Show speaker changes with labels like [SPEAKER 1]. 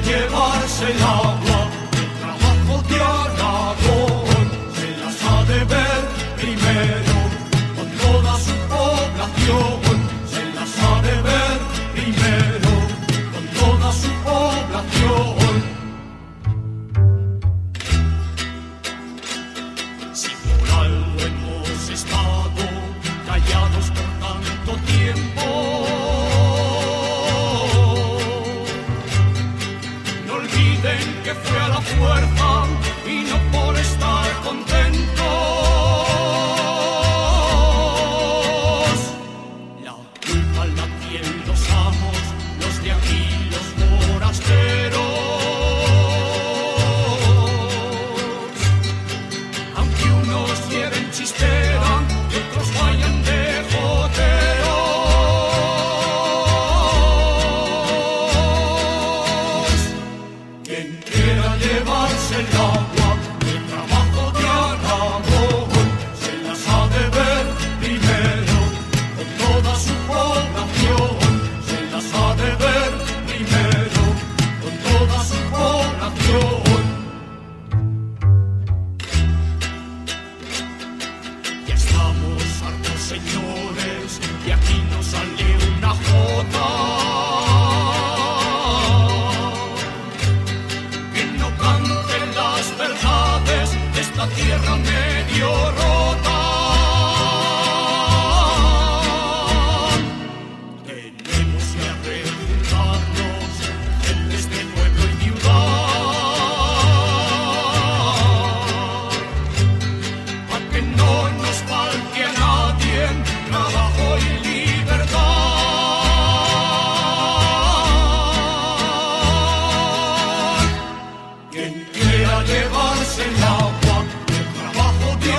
[SPEAKER 1] llevarse el agua, el trabajo de Aragón, se las ha de ver primero, con toda su población, se las ha de ver primero, con toda su población. Si por algo hemos estado callados por tanto tiempo, que fue a la fuerza y no por estar contentos. La culpa la tienen los amos, los de aquí, los forasteros. Aunque unos lleven chispera y otros vayan de joteros. Quien quiera llevarse el agua, el trabajo de Aragón, se las ha de ver primero, con toda su población, se las ha de ver primero, con toda su población. Ya estamos hartos, señores, y aquí nos sale una jota. Esta tierra medio rota. Tenemos que arreglarnos en este pueblo y ciudad, para que no nos falte a nadie trabajo y libertad. Quien quiera llevarse el agua, el trabajo de